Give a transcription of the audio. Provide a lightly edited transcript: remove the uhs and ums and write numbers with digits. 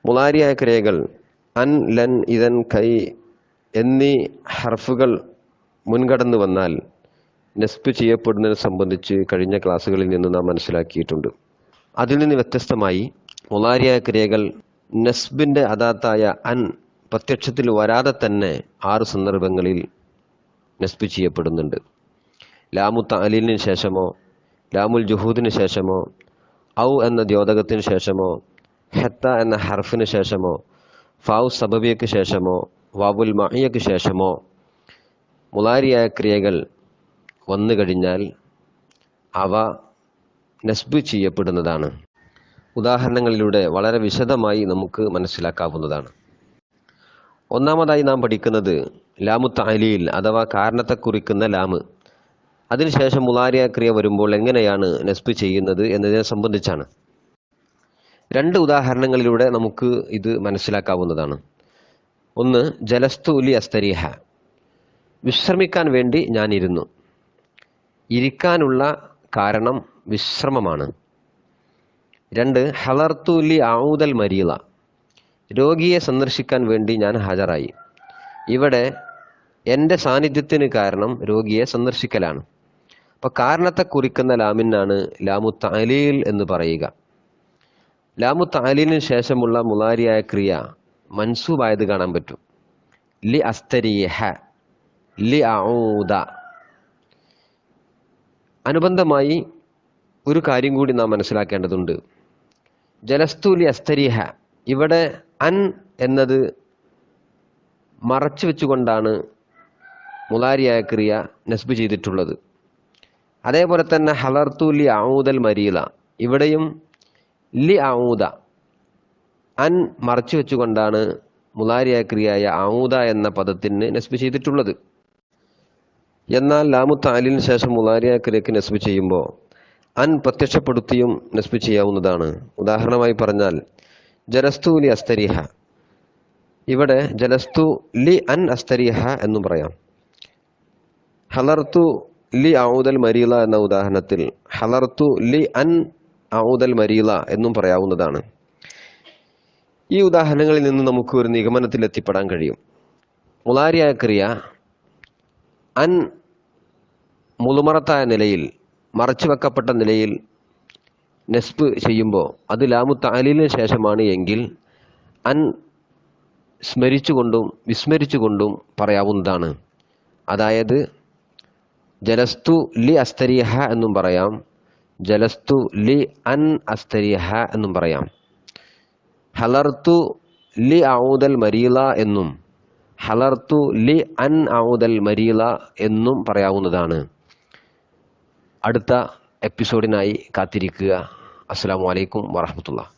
മുളാരിയായ ക്രിയകൾ അൻ, ലൻ, ഇതൻ, കൈ എന്നീ ഹർഫുകൾ മുൻകടന്നു വന്നാൽ നസ്ബ് ചെയ്യപ്പെടുന്നതിനെ സംബന്ധിച്ച് കഴിഞ്ഞ ക്ലാസ്സുകളിൽ നിന്ന് നാം മനസ്സിലാക്കിയിട്ടുണ്ട്. അതിൽ നിന്ന് വ്യത്യസ്തമായി മുളാരിയായ ക്രിയകൾ നസ്ബിൻ്റെ അദാത്തായ അൻ പ്രത്യക്ഷത്തിൽ വരാതെ തന്നെ 6 സന്ദർഭങ്ങളിൽ നസ്ബ് ചെയ്യപ്പെടുന്നുണ്ട്. ലാമു തഅലീലിന് ശേഷമോ, ലാമുൽ ജുഹൂദിന് ശേഷമോ, ഔ എന്ന ദ്യോതകത്തിന് ശേഷമോ, ഹത്ത എന്ന ഹർഫിന് ശേഷമോ, ഫാവു സബബിയക്ക് ശേഷമോ, വാവുൽ മഅയ്യക്ക് ശേഷമോ മുളാരിയായ ക്രിയകൾ വന്നു കഴിഞ്ഞാൽ അവ നസ്ബ് ചെയ്യപ്പെടുന്നതാണ്. ഉദാഹരണങ്ങളിലൂടെ വളരെ വിശദമായി നമുക്ക് മനസ്സിലാക്കാവുന്നതാണ്. ഒന്നാമതായി നാം പഠിക്കുന്നത് ലാമു തഅലീൽ അഥവാ കാരണത്തെ കുറിക്കുന്ന ലാമ്. അതിനുശേഷം മുളാരിയായ ക്രിയ വരുമ്പോൾ എങ്ങനെയാണ് നസ്ബ് ചെയ്യുന്നത് എന്നതിനെ സംബന്ധിച്ചാണ്. 2 ഉദാഹരണങ്ങളിലൂടെ നമുക്ക് ഇത് മനസ്സിലാക്കാവുന്നതാണ്. ഒന്ന്, ജലസ്തു ലി അസ്തരീഹ, വിശ്രമിക്കാൻ വേണ്ടി ഞാൻ ഇരുന്നു. ഇരിക്കാനുള്ള കാരണം വിശ്രമമാണ്. 2, ഹളർത്തു ലി ഔദൽ മരീള, രോഗിയെ സന്ദർശിക്കാൻ വേണ്ടി ഞാൻ ഹാജരായി. ഇവിടെ എൻ്റെ സാന്നിധ്യത്തിന് കാരണം രോഗിയെ സന്ദർശിക്കലാണ്. അപ്പോൾ കാരണത്തെ കുറിക്കുന്ന ലാമിനാണ് ലാമു തഅലീൽ എന്ന് പറയുക. ലാമു തഅലീലിന് ശേഷമുള്ള മുളാരിയായ ക്രിയ മൻസൂബായത് കാണാൻ പറ്റും. ലി അസ്തരീഹ, ലി ഔദ. അനുബന്ധമായി ഒരു കാര്യം കൂടി നാം മനസ്സിലാക്കേണ്ടതുണ്ട്. ജലസ്തു ലി അസ്തരീഹ, ഇവിടെ അൻ എന്നത് മറച്ചു വെച്ചുകൊണ്ടാണ് മുളാരിയായ ക്രിയ നസ്ബ് ചെയ്തിട്ടുള്ളത്. അതേപോലെ തന്നെ ഹളർത്തു ലി ഔദൽ മരീല, ഇവിടെയും ലി ഔദ അൻ മറച്ചു വെച്ചുകൊണ്ടാണ് മുളാരിയായ ക്രിയയായ ഔദ എന്ന പദത്തിന് നസ്ബ് ചെയ്തിട്ടുള്ളത്. എന്നാൽ ലാമു തഅലീലിന് ശേഷം മുളാരിയായ ക്രിയക്ക് നസ്ബ് ചെയ്യുമ്പോൾ അൻ പ്രത്യക്ഷപ്പെടുത്തിയും നസ്ബ് ചെയ്യാവുന്നതാണ്. ഉദാഹരണമായി പറഞ്ഞാൽ ജലസ്തു ലി അസ്തരീഹ, ഇവിടെ ജലസ്തു ലി അൻ അസ്തരീഹ എന്നും പറയാം. ഹളർത്തു ലി ഔദൽ മരീല എന്ന ഉദാഹരണത്തിൽ ഹളർത്തു ലി അൻ ഔദൽ മരീല എന്നും പറയാവുന്നതാണ്. ഈ ഉദാഹരണങ്ങളിൽ നിന്ന് നമുക്ക് ഒരു നിഗമനത്തിൽ എത്തിപ്പെടാൻ കഴിയും. മുളാരിയായ ക്രിയ അൻ മുളുമറത്തായ നിലയിൽ, മറച്ചു വെക്കപ്പെട്ട നിലയിൽ നസ്ബ് ചെയ്യുമ്പോൾ അത് ലാമു തഅലീലിന് ശേഷമാണ് എങ്കിൽ അൻ സ്മരിച്ചുകൊണ്ടും വിസ്മരിച്ചുകൊണ്ടും പറയാവുന്നതാണ്. അതായത് ജലസ്തു ലി അസ്തരീഹ എന്നും പറയാം, ജലസ്തു ലി അൻ അസ്തരീഹ എന്നും പറയാം. ഹളർത്തു ലി ഔദൽ മരീല എന്നും ഹളർത്തു ലി അൻ ഔദൽ മരീല എന്നും പറയാവുന്നതാണ്. അടുത്ത എപ്പിസോഡിനായി കാത്തിരിക്കുക. അസ്സലാമു അലൈക്കും വറഹ്മത്തുള്ളാഹി.